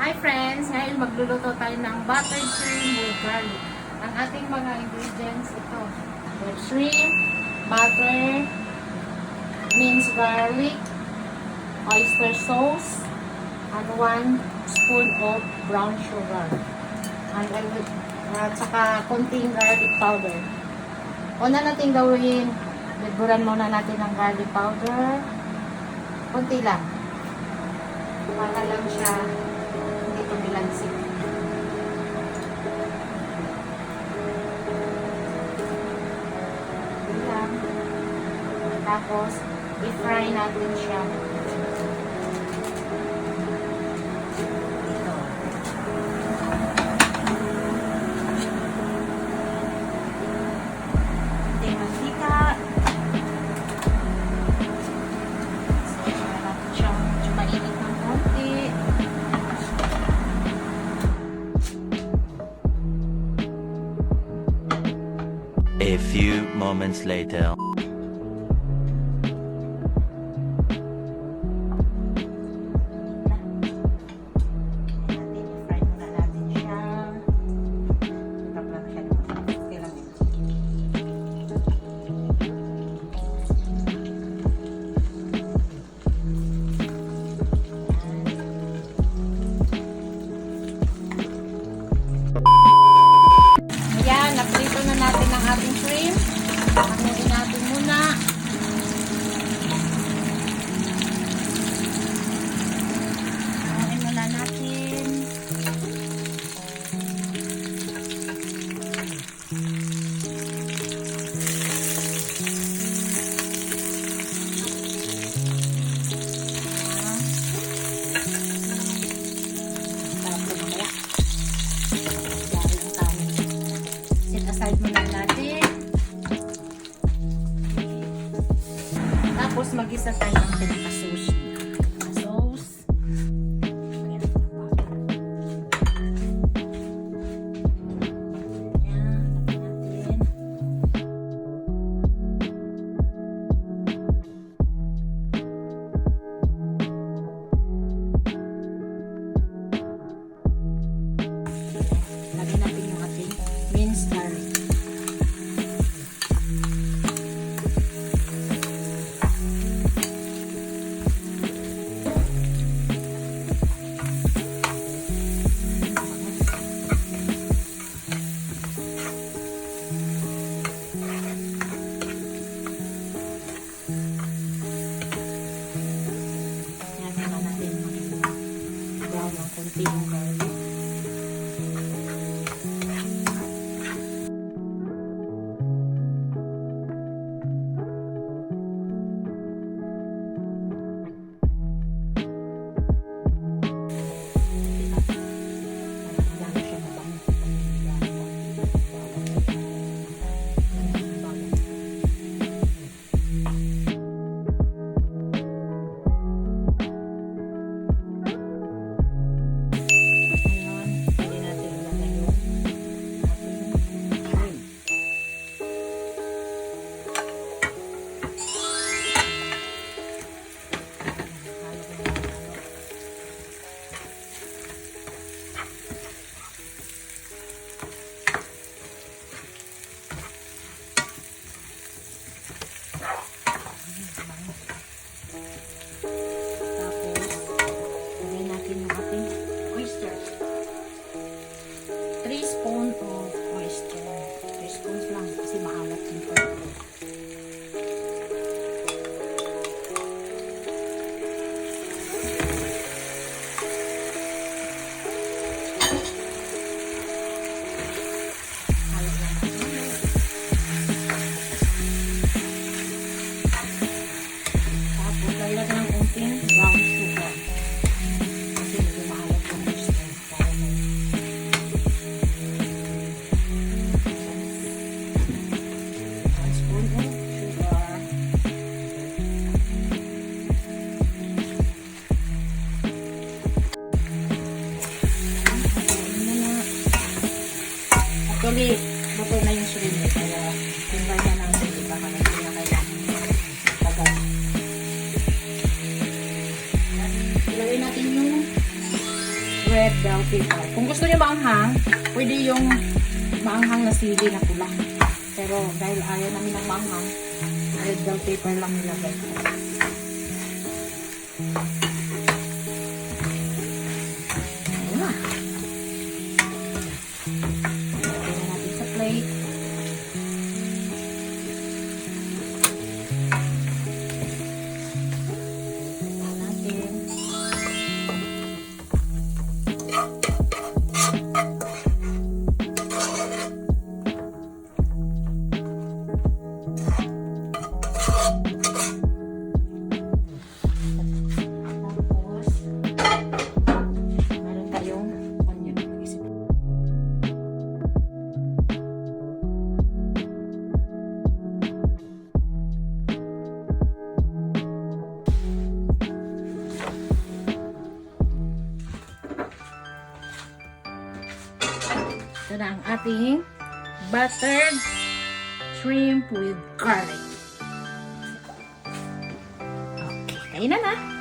Hi friends! Ngayon magluluto tayo ng buttered shrimp with garlic. Ang ating mga ingredients ito. Shrimp, butter, minced garlic, oyster sauce, and 1 spoon of brown sugar. And at saka konting garlic powder. Una natin gawin, biguran muna natin ng garlic powder. Konti lang. Para lang siya hindi tumilansik. Lang. Tapos, i-fry natin siya. Ito. Hindi masika. Mainit ng konti. A few moments later. I-fry muna natin siya. Tapos siya naman. Okay lang. Ayan, naprito na natin ang ating shrimp. Hamuin natin muna. Hamuin muna natin. Aside muna natin. Tapos mag-isa tayo ng pinaka-sauce niya. Sauce. Ayan. Natin. Lagyan natin yung ating minced garlic. Konti yung garlic. Actually, luto na yung shrimp eh. Kaya, timbay na natin. Baka na hindi na kailangan tagal. Ilagay natin yung bread. red bell pepper. Kung gusto nyo maanghang, pwede yung maanghang na sili na pula. Pero dahil ayaw namin ng maanghang, red bell pepper lang nilagay ko. Ayun na. Lagyan na natin sa plate. Lagyan natin. Tapos, meron tayong onion. Ito na ang ating buttered shrimp with garlic. Okay, kainan na.